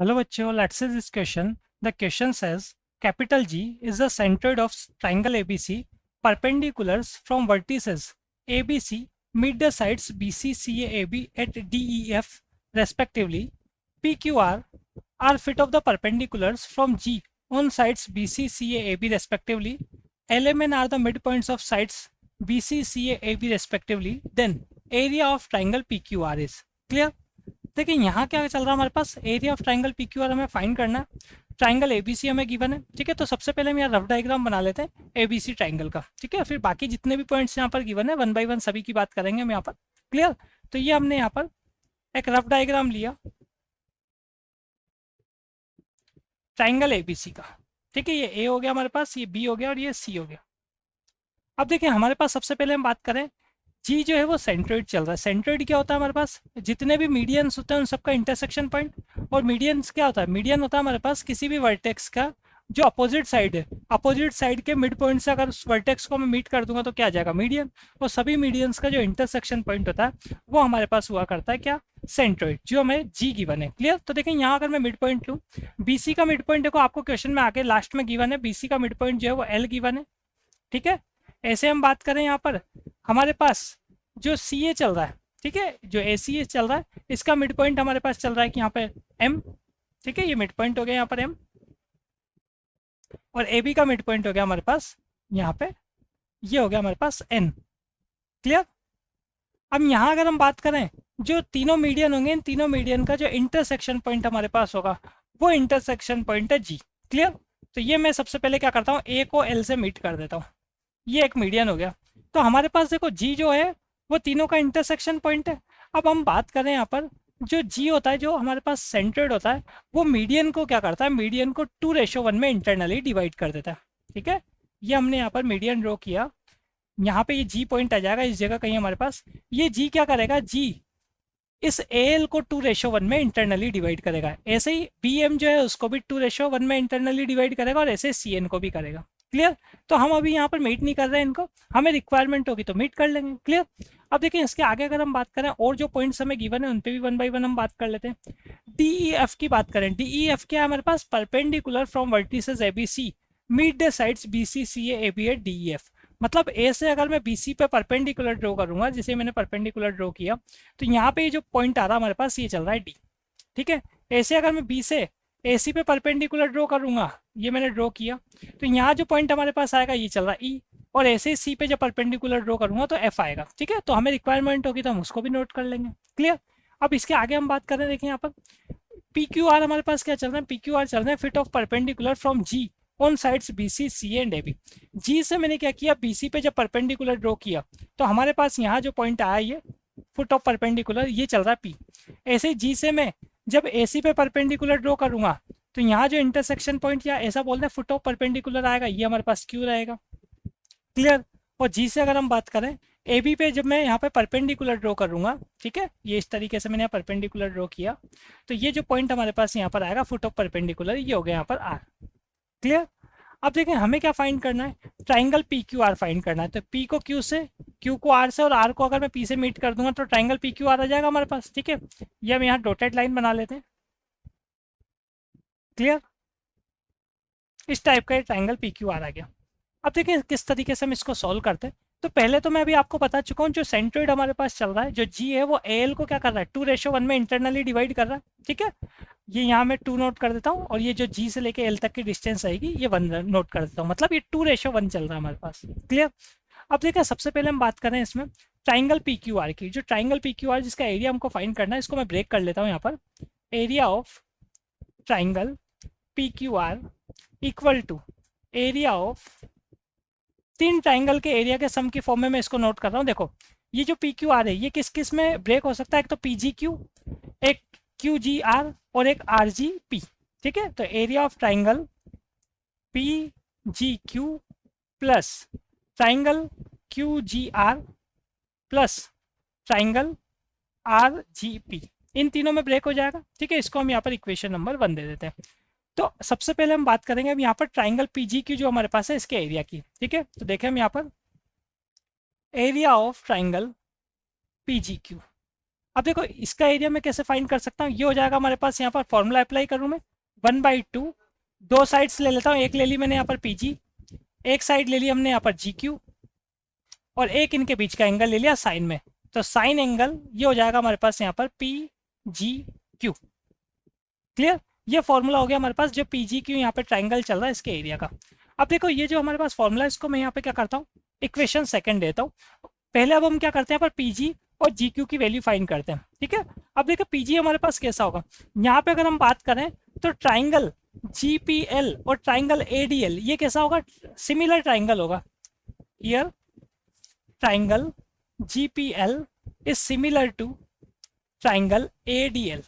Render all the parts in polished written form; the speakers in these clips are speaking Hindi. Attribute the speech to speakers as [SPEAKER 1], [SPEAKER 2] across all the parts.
[SPEAKER 1] Hello बच्चों, let's see this question. The question says capital G is the center of triangle ABC. Perpendiculars from vertices ABC meet the sides BC, CA, AB at DEF respectively. PQR are fit of the perpendiculars from G on sides BC, CA, AB respectively. LMN are the midpoints of sides BC, CA, AB respectively. Then area of triangle PQR is clear. देखिए यहाँ क्या चल रहा है हमारे पास, area of triangle P Q R हमें फाइंड करना है। ट्राइंगल एबीसी हमें गिवन है, ठीक है। तो सबसे पहले हम यहाँ रफ डायग्राम बना लेते हैं एबीसी ट्राइंगल का, ठीक है। फिर बाकी जितने भी पॉइंट्स यहाँ पर गिवन है वन बाय वन सभी की बात करेंगे हम यहाँ पर, क्लियर। तो ये हमने यहाँ पर एक रफ डायग्राम लिया ट्राइंगल एबीसी का, ठीक है। ये ए हो गया हमारे पास, ये बी हो गया और ये सी हो गया। अब देखिए हमारे पास सबसे पहले हम बात करें, जी जो है वो सेंट्रोइड चल रहा है। सेंट्रोइड क्या होता है हमारे पास, जितने भी मीडियंस होते हैं उन सबका इंटरसेक्शन पॉइंट। और मीडियंस क्या होता है, मीडियन होता है हमारे पास किसी भी वर्टेक्स का जो अपोजिट साइड है, अपोजिट साइड के मिड पॉइंट से अगर उस वर्टेक्स को मैं मीट कर दूंगा तो क्या आ जाएगा, मीडियन। और सभी मीडियंस का जो इंटरसेक्शन पॉइंट होता है वो हमारे पास हुआ करता है क्या, सेंट्रोइड, जो हमें जी गिवन है, क्लियर। तो देखिए यहाँ अगर मैं मिड पॉइंट लूँ, बीसी का मिड पॉइंट देखो आपको क्वेश्चन में आके लास्ट में गिवन है, बीसी का मिड पॉइंट जो है वो एल गिवन है, ठीक है। ऐसे हम बात करें यहाँ पर हमारे पास जो सी ए चल रहा है, ठीक है, जो ए सी ए चल रहा है इसका मिड पॉइंट हमारे पास चल रहा है कि यहाँ पे एम, ठीक है। ये मिड पॉइंट हो गया यहाँ पर एम, और ए बी का मिड पॉइंट हो गया हमारे पास यहाँ पे, ये हो गया हमारे पास एन, क्लियर। अब यहाँ अगर हम बात करें जो तीनों मीडियन होंगे, इन तीनों मीडियन का जो इंटरसेक्शन पॉइंट हमारे पास होगा वो इंटरसेक्शन पॉइंट है जी, क्लियर। तो ये मैं सबसे पहले क्या करता हूँ, ए को एल से मीट कर देता हूँ, ये एक मीडियन हो गया। तो हमारे पास देखो जी जो है वो तीनों का इंटरसेक्शन पॉइंट है। अब हम बात करें यहाँ पर जो जी होता है, जो हमारे पास सेंटर्ड होता है, वो मीडियन को क्या करता है, मीडियन को 2:1 में इंटरनली डिवाइड कर देता है, ठीक है। ये हमने यहाँ पर मीडियन ड्रॉ किया, यहाँ पे ये जी पॉइंट आ जाएगा इस जगह कहीं हमारे पास। ये जी क्या करेगा, जी इस एल को 2:1 में इंटरनली डिवाइड करेगा। ऐसे ही बी एम जो है उसको भी 2:1 में इंटरनली डिवाइड करेगा, और ऐसे सी एन को भी करेगा, क्लियर। तो हम अभी यहाँ पर मीट नहीं कर रहे हैं इनको, हमें रिक्वायरमेंट होगी तो मीट कर लेंगे, क्लियर। अब देखिए इसके आगे अगर हम बात करें और जो पॉइंट्स हमें गिवन है उन पे भी वन बाय वन हम बात कर लेते हैं। डी ई एफ की बात करें, डी ई एफ क्या है हमारे पास, perpendicular from vertices A B C meet the sides B C C A B at D E F. मतलब ए से अगर मैं बी सी पे परपेंडिकुलर ड्रॉ करूंगा, जैसे मैंने परपेंडिकुलर ड्रॉ किया, तो यहाँ पे ये जो पॉइंट आ रहा है हमारे पास ये चल रहा है डी, ठीक है। ऐसे अगर मैं बी से ए सी पे परपेंडिकुलर ड्रॉ करूंगा, ये मैंने ड्रॉ किया, तो यहाँ जो पॉइंट हमारे पास आएगा ये चल रहा है ई, और ऐसे ही सी पे जब परपेंडिकुलर ड्रॉ करूंगा तो एफ आएगा, ठीक है। तो हमें रिक्वायरमेंट होगी तो हम उसको भी नोट कर लेंगे, क्लियर। अब इसके आगे हम बात करें, देखिए यहाँ पर पी क्यू आर हमारे पास क्या चल रहा है, पी क्यू आर चल रहे हैं feet of perpendicular from G on sides B C C and A B. G से मैंने क्या किया, बी सी पे जब परपेंडिकुलर ड्रॉ किया तो हमारे पास यहाँ जो पॉइंट आया ये फुट ऑफ परपेंडिकुलर, ये चल रहा है पी। ऐसे ही जी से मैं जब ए सी पे परपेंडिकुलर ड्रॉ करूंगा तो यहाँ जो इंटरसेक्शन पॉइंट या ऐसा बोलते हैं फुट ऑफ परपेंडिकुलर आएगा, ये हमारे पास क्यू रहेगा, क्लियर। और जी से अगर हम बात करें ए बी पे, जब मैं यहाँ पे परपेंडिकुलर ड्रॉ करूंगा, ठीक है, ये इस तरीके से मैंने यहाँ परपेंडिकुलर ड्रॉ किया, तो ये जो पॉइंट हमारे पास यहाँ पर आएगा फुट ऑफ परपेंडिकुलर, ये हो गया यहाँ पर आर, क्लियर। अब देखें हमें क्या फाइंड करना है, triangle P Q are find करना है। तो पी को क्यू से, क्यू को आर से, और आर को अगर मैं पी से मीट कर दूंगा तो ट्राइंगल पी क्यू आर आ जाएगा हमारे पास, ठीक है। ये हम यहाँ डॉटेड लाइन बना लेते हैं, क्लियर। इस टाइप का ट्राइंगल पी क्यू आर आ गया। अब देखिए किस तरीके से हम इसको सॉल्व करते हैं। तो पहले तो मैं अभी आपको बता चुका हूँ, जो सेंट्रोइड हमारे पास चल रहा है, जो जी है वो ए एल को क्या कर रहा है, 2:1 में इंटरनली डिवाइड कर रहा है, ठीक है। ये यहाँ मैं 2 नोट कर देता हूँ, और ये जो जी से लेके एल तक की डिस्टेंस आएगी ये 1 नोट कर देता हूँ, मतलब ये 2:1 चल रहा है हमारे पास, क्लियर। अब देखिए सबसे पहले हम बात करें इसमें ट्राइंगल पी क्यू आर की। जो ट्राइंगल पी क्यू आर जिसका एरिया हमको फाइंड करना है, इसको मैं ब्रेक कर लेता हूँ यहाँ पर। Area of triangle P Q R equal to area of तीन ट्राइंगल के एरिया के सम की फॉर्म में मैं इसको नोट कर रहा हूँ। देखो ये जो पी क्यू आर है ये किस किस में ब्रेक हो सकता है, एक तो पी जी क्यू, एक क्यू जी आर, और एक आर जी पी, ठीक है। तो area of triangle P G Q plus triangle Q G R plus triangle R G P, इन तीनों में ब्रेक हो जाएगा, ठीक है। इसको हम यहाँ पर इक्वेशन नंबर 1 दे देते हैं। तो सबसे पहले हम बात करेंगे अब यहाँ पर ट्राइंगल पीजी की जो हमारे पास है इसके एरिया की, ठीक है। तो देखें हम यहाँ पर area of triangle PG Q, अब देखो इसका एरिया मैं कैसे फाइंड कर सकता हूँ, ये हो जाएगा हमारे पास, यहाँ पर फॉर्मूला अप्लाई करूँ मैं 1/2, दो साइड्स ले लेता हूँ, एक ले ली मैंने यहाँ पर पीजी, एक साइड ले ली हमने यहाँ पर जी क्यू, और एक इनके बीच का एंगल ले लिया साइन में, तो साइन एंगल ये हो जाएगा हमारे पास यहाँ पर पी जी क्यू। क्लियर, ये फॉर्मूला हो गया हमारे पास जो पी जी क्यू यहाँ पे ट्राइंगल चल रहा है इसके एरिया का। अब देखो ये जो हमारे पास फॉर्मूला है इसको मैं यहाँ पे क्या करता हूँ, इक्वेशन सेकंड देता हूँ। पहले अब हम क्या करते हैं, यहाँ पर पीजी और जी क्यू की वैल्यू फाइंड करते हैं, ठीक है। अब देखो पीजी हमारे पास कैसा होगा, यहाँ पे अगर हम बात करें तो ट्राइंगल जीपीएल और ट्राइंगल एडीएल ये कैसा होगा, सिमिलर ट्राइंगल होगा। Here triangle GPL is similar to triangle ADL.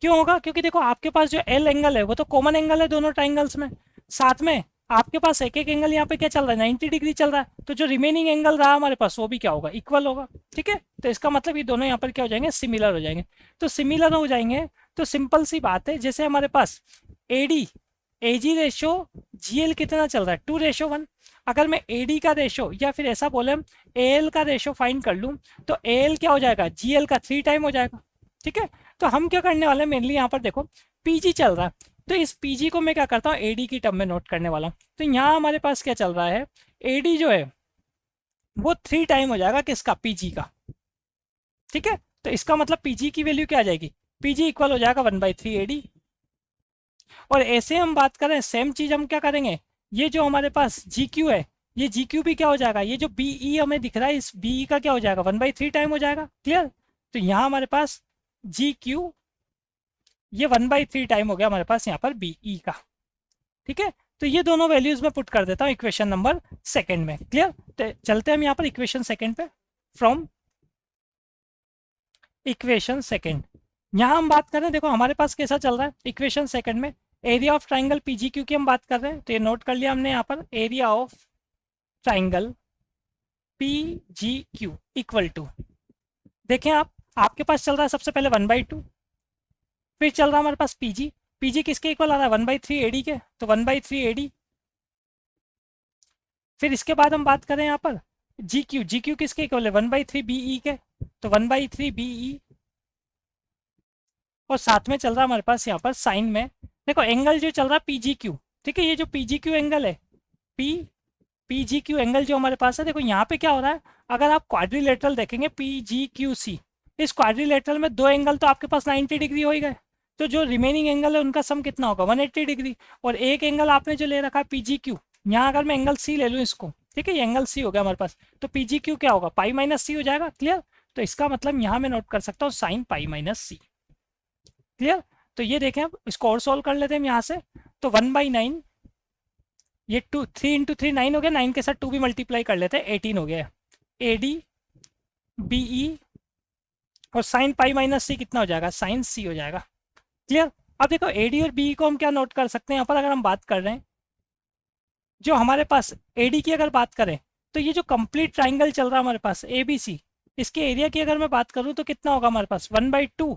[SPEAKER 1] क्यों होगा, क्योंकि देखो आपके पास जो एल एंगल है वो तो कॉमन एंगल है दोनों ट्राइंगल्स में, साथ में आपके पास एक एक एंगल यहाँ पे क्या चल रहा है, 90 डिग्री चल रहा है, तो जो रिमेनिंग एंगल रहा हमारे पास वो भी क्या होगा, इक्वल होगा, ठीक है। तो इसका मतलब ये दोनों यहाँ पर क्या हो जाएंगे, सिमिलर हो जाएंगे। तो सिमिलर हो जाएंगे तो सिंपल सी बात है, जैसे हमारे पास एडी एजी रेशो जीएल कितना चल रहा है, 2:1। अगर मैं एडी का रेशो या फिर ऐसा बोले हम एएल का रेशो फाइंड कर लूँ तो एएल क्या हो जाएगा, जीएल का 3 टाइम हो जाएगा, ठीक है। तो हम क्या करने वाले हैं, मेनली यहाँ पर देखो पीजी चल रहा है, तो इस पीजी को मैं क्या करता हूँ एडी की टर्म में नोट करने वाला हूँ। तो यहाँ हमारे पास क्या चल रहा है, एडी जो है वो 3 टाइम हो जाएगा किसका, पीजी का, ठीक है। तो इसका मतलब पीजी की वैल्यू क्या आ जाएगी, पीजी इक्वल हो जाएगा 1/3 एडी। और ऐसे हम बात करें सेम चीज हम क्या करेंगे, ये जो हमारे पास जी क्यू है, ये जी क्यू भी क्या हो जाएगा, ये जो बीई हमें दिख रहा है इस बीई का क्या हो जाएगा, 1/3 टाइम हो जाएगा। क्लियर, तो यहाँ हमारे पास जी क्यू ये 1/3 टाइम हो गया हमारे पास यहाँ पर बीई का, ठीक है। तो ये दोनों वैल्यूज में पुट कर देता हूँ इक्वेशन नंबर सेकंड में। क्लियर, तो चलते हैं हम यहाँ पर इक्वेशन सेकंड पे। फ्रॉम इक्वेशन सेकंड यहाँ हम बात कर रहे हैं, देखो हमारे पास कैसा चल रहा है इक्वेशन सेकंड में, area of triangle PG Q की हम बात कर रहे हैं, तो ये नोट कर लिया हमने यहाँ पर, area of triangle P G Q equal to, देखें आप, आपके पास चल रहा है सबसे पहले 1/2, फिर चल रहा है हमारे पास पीजी, पीजी किसके इक्वल आ रहा है 1/3 एडी के, तो 1/3 एडी। फिर इसके बाद हम बात करें यहाँ पर जी क्यू, जी क्यू किसके इक्वल है 1/3 बीई के, तो 1/3 बीई, और साथ में चल रहा है हमारे पास यहाँ पर साइन में, देखो एंगल जो चल रहा है पीजी क्यू, ठीक है। ये जो पीजी क्यू एंगल है, पीजी क्यू एंगल जो हमारे पास है, देखो यहाँ पे क्या हो रहा है, अगर आप क्वाड्रिलेटरल देखेंगे पीजी क्यू सी, इस क्वाड्रिलेटरल में दो एंगल तो आपके पास 90 डिग्री हो ही गए, तो जो रिमेनिंग एंगल है उनका सम कितना होगा 180 डिग्री, और एक एंगल आपने जो ले रखा है पीजी क्यू, यहाँ अगर मैं एंगल सी ले लूँ इसको, ठीक है, ये एंगल सी हो गया हमारे पास, तो पीजी क्यू क्या होगा पाई माइनस सी हो जाएगा। क्लियर, तो इसका मतलब यहाँ मैं नोट कर सकता हूँ साइन पाई माइनस सी। क्लियर, तो ये देखें अब इसको और सॉल्व कर लेते हैं हम यहाँ से, तो 1/9, ये 3 × 3 9 हो गया, 9 के साथ 2 भी मल्टीप्लाई कर लेते हैं 18 हो गया, ए डी बी ई, और साइन पाई माइनस सी कितना हो जाएगा, साइन सी हो जाएगा। क्लियर, अब देखो ए डी और बी को हम क्या नोट कर सकते हैं यहाँ पर, अगर हम बात कर रहे हैं जो हमारे पास ए डी की अगर बात करें, तो ये जो कंप्लीट ट्राइंगल चल रहा है हमारे पास ए बी सी, इसके एरिया की अगर मैं बात करूँ तो कितना होगा हमारे पास 1/2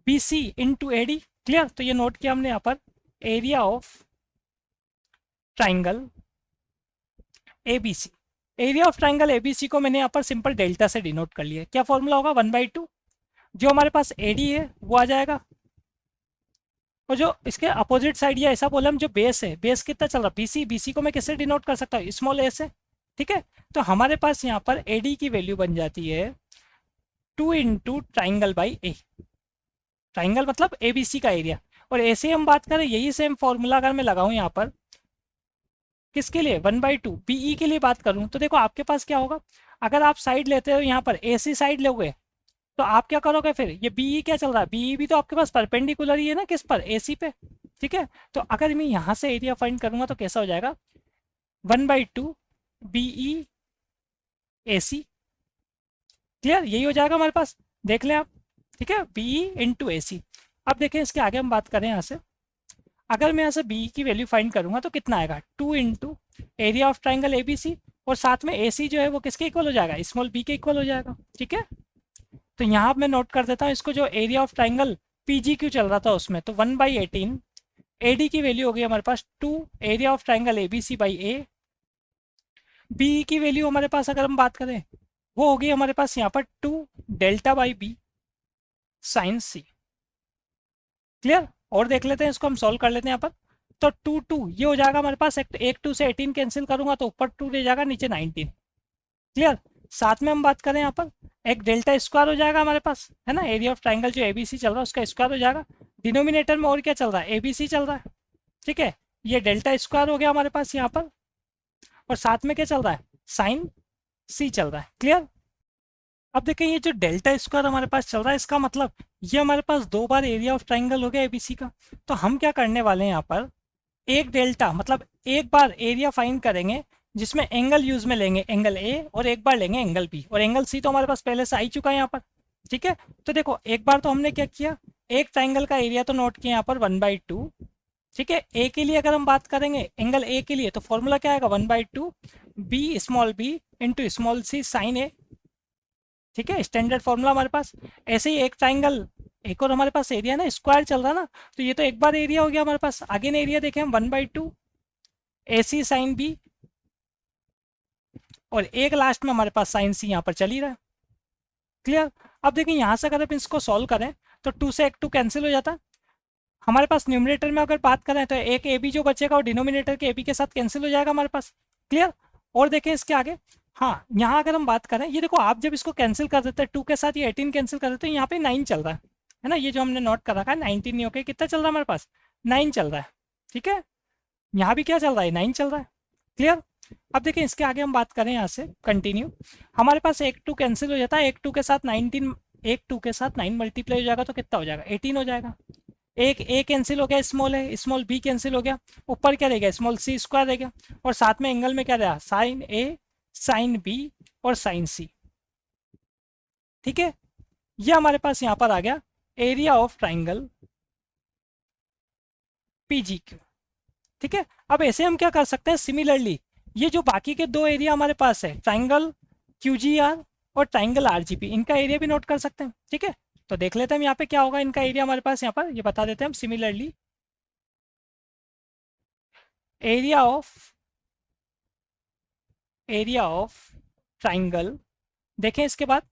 [SPEAKER 1] B C into A D. Clear, तो ये नोट किया हमने यहाँ पर, area of triangle A B C, area of triangle A B C को मैंने यहाँ पर सिंपल डेल्टा से डिनोट कर लिया। क्या फॉर्मूला होगा 1/2, जो हमारे पास ए डी है वो आ जाएगा, और जो इसके अपोजिट साइड या ऐसा बोले हम जो बेस है, बेस कितना चल रहा है बीसी, बीसी को मैं किससे डिनोट कर सकता हूँ स्मॉल ए से, ठीक है। तो हमारे पास यहाँ पर ए डी की वैल्यू बन जाती है 2 × ट्राइंगल बाई ए, ट्राइंगल मतलब ए बी सी का एरिया। और ऐसे हम बात करें यही सेम फॉर्मूला अगर मैं लगाऊं यहाँ पर किसके लिए 1/2 बीई के लिए बात करूं, तो देखो आपके पास क्या होगा, अगर आप साइड लेते हो यहाँ पर ए सी साइड लोगे, तो आप क्या करोगे, फिर ये बीई क्या चल रहा है, बीई भी तो आपके पास परपेंडिकुलर ही है ना किस पर, ए सी पे, ठीक है। तो अगर मैं यहाँ से एरिया फाइंड करूंगा तो कैसा हो जाएगा 1/2 बीई ए सी। क्लियर, यही हो जाएगा हमारे पास, देख लें आप, ठीक है, बीई इंटू ए सी। अब देखें इसके आगे हम बात करें यहाँ से, अगर मैं यहाँ से बी की वैल्यू फाइंड करूंगा तो कितना आएगा 2 × area of triangle A B C, और साथ में ए सी जो है वो किसके इक्वल हो जाएगा, स्मॉल बी के इक्वल हो जाएगा, ठीक है। तो यहाँ मैं नोट कर देता हूँ इसको, जो area of triangle P G Q चल रहा था उसमें, तो 1/18 ए डी की वैल्यू हो गई हमारे पास 2 area of triangle A B C by A, B की वैल्यू हमारे पास अगर हम बात करें वो होगी हमारे पास यहाँ पर 2 delta by B, sine C. Clear? और देख लेते हैं इसको, हम सॉल्व कर लेते हैं यहाँ पर। तो 2 2 ये हो जाएगा हमारे पास, एक 2 से 18 कैंसिल करूंगा तो ऊपर 2 रह जाएगा, नीचे 19। क्लियर? साथ में हम बात करें यहाँ पर, एक डेल्टा स्क्वायर हो जाएगा हमारे पास, है ना, एरिया ऑफ ट्राइंगल जो एबीसी चल रहा है उसका स्क्वायर हो जाएगा। डिनोमिनेटर में और क्या चल रहा है, एबीसी चल रहा है। ठीक है, ये डेल्टा स्क्वायर हो गया हमारे पास यहाँ पर, और साथ में क्या चल रहा है, साइन सी चल रहा है। क्लियर? अब देखें ये जो डेल्टा स्क्वायर हमारे पास चल रहा है, इसका मतलब ये हमारे पास 2 बार एरिया ऑफ ट्राइंगल हो गया एबीसी का। तो हम क्या करने वाले हैं यहाँ पर, एक डेल्टा मतलब एक बार एरिया फाइंड करेंगे जिसमें एंगल यूज में लेंगे, एंगल ए, और एक बार लेंगे एंगल बी, और एंगल सी तो हमारे पास पहले से आ ही चुका है यहाँ पर। ठीक है, तो देखो एक बार तो हमने क्या किया, एक ट्राइंगल का एरिया तो नोट किया यहाँ पर 1/2। ठीक है, ए के लिए अगर हम बात करेंगे, एंगल ए के लिए, तो फॉर्मूला क्या आएगा, 1/2 b small b into small c sine A. ठीक है, स्टैंडर्ड फॉर्मूला हमारे पास। ऐसे ही एक ट्राइंगल, एक और हमारे पास एरिया ना स्क्वायर चल रहा ना, तो ये तो एक बार एरिया हो गया हमारे पास। आगे ने एरिया देखें हम 1/2 ए सी साइन बी, और एक लास्ट में हमारे पास साइन सी यहाँ पर चल ही रहा है। क्लियर? अब देखिए यहाँ से अगर आप इसको सॉल्व करें तो 2 से एक 2 कैंसिल हो जाता है हमारे पास। न्यूमरेटर में अगर बात करें तो एक ए बी जो बचेगा वो डिनोमिनेटर के ए बी के साथ कैंसिल हो जाएगा हमारे पास। क्लियर? और देखें इसके आगे, हाँ यहाँ अगर हम बात करें, ये देखो आप जब इसको कैंसिल कर देते हैं 2 के साथ ये 18 कैंसिल कर देते हैं, यहाँ पे 9 चल रहा है ना, ये जो हमने नोट कर रखा है 19 नहीं होकर कितना चल रहा है हमारे पास, 9 चल रहा है। ठीक है, यहाँ भी क्या चल रहा है, 9 चल रहा है। क्लियर? अब देखें इसके आगे हम बात करें यहाँ से कंटिन्यू, हमारे पास एक 2 कैंसिल हो जाता है, एक 2 के साथ 19, एक 2 के साथ 9 मल्टीप्लाई हो जाएगा तो कितना हो जाएगा, 18 हो जाएगा। एक ए कैंसिल हो गया, स्मॉल है, स्मॉल बी कैंसिल हो गया, ऊपर क्या रहेगा, स्मॉल सी स्क्वायर रहेगा, और साथ में एंगल में क्या रहेगा, साइन ए साइन बी और साइन सी। ठीक है, ये हमारे पास यहाँ पर आ गया area of triangle PG Q. ठीक है, अब ऐसे हम क्या कर सकते हैं, सिमिलरली ये जो बाकी के 2 एरिया हमारे पास है, ट्राइंगल क्यूजीआर और ट्राइंगल आरजीपी, इनका एरिया भी नोट कर सकते हैं। ठीक है, तो देख लेते हैं हम यहाँ पे क्या होगा इनका एरिया हमारे पास, यहाँ पर ये बता देते हैं हम सिमिलरली, एरिया ऑफ ट्राइंगल। देखें इसके बाद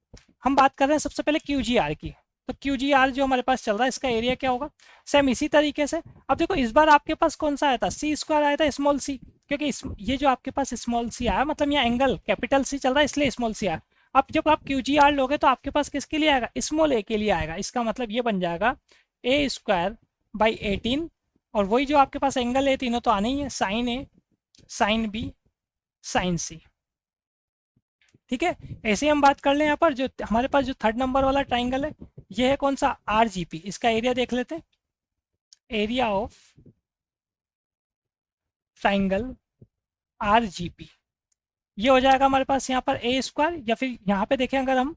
[SPEAKER 1] हम बात कर रहे हैं सबसे पहले क्यूजीआर की, तो क्यूजीआर जो हमारे पास चल रहा है इसका एरिया क्या होगा, सेम इसी तरीके से। अब देखो इस बार आपके पास कौन सा आया था, सी स्क्वायर आया था, स्मॉल सी, क्योंकि ये जो आपके पास स्मॉल सी आया मतलब यहाँ एंगल कैपिटल सी चल रहा है इसलिए स्मॉल सी आया। अब जब आप क्यूजीआर लोगे तो आपके पास किसके लिए आएगा, स्मॉल ए के लिए आएगा। इसका मतलब ये बन जाएगा ए स्क्वायर बाई 18, और वही जो आपके पास एंगल है तीनों तो आने ही है, sign A sine B sine C. ठीक है, ऐसे ही हम बात कर लें यहाँ पर, जो हमारे पास जो 3rd नंबर वाला ट्राइंगल है ये है कौन सा, आरजीपी। इसका एरिया देख लेते हैं, एरिया ऑफ ट्राइंगल आरजीपी, ये हो जाएगा हमारे पास यहाँ पर ए स्क्वायर, या फिर यहाँ पे देखें अगर हम,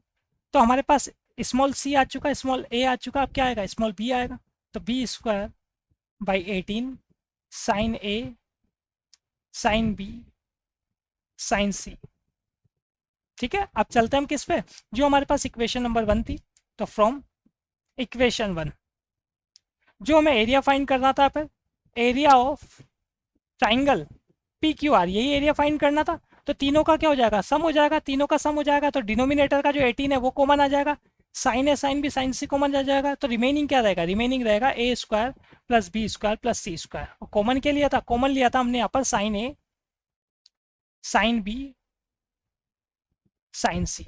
[SPEAKER 1] तो हमारे पास स्मॉल सी आ चुका है, स्मॉल ए आ चुका है, अब क्या आएगा, स्मॉल बी आएगा, तो b square by 18 sine A sine B sine C. ठीक है, अब चलते हैं हम किस पे, जो हमारे पास इक्वेशन नंबर 1 थी, तो फ्रॉम इक्वेशन 1 जो हमें एरिया फाइंड करना था, फिर area of triangle P Q are, यही एरिया फाइंड करना था। तो तीनों का क्या हो जाएगा, सम हो जाएगा, तीनों का सम हो जाएगा, तो डिनोमिनेटर का जो 18 है वो कॉमन आ जाएगा, sine A sine B sine C common आ जाएगा, तो रिमेनिंग क्या रहेगा, रिमेनिंग रहेगा A square plus B square plus C square. और कॉमन क्या लिया था, कॉमन लिया था हमने यहाँ पर sine A sine B sine C.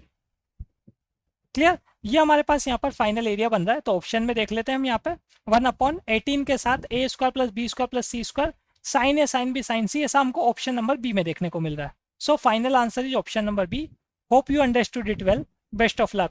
[SPEAKER 1] Clear? ये हमारे पास यहाँ पर फाइनल एरिया बन रहा है, तो ऑप्शन में देख लेते हैं हम यहाँ पे 1/18 के साथ A square plus B square plus C square sine A sine B sine C, ऐसा हमको ऑप्शन नंबर बी में देखने को मिल रहा है। So final answer is option number B. Hope you understood it well, best of luck.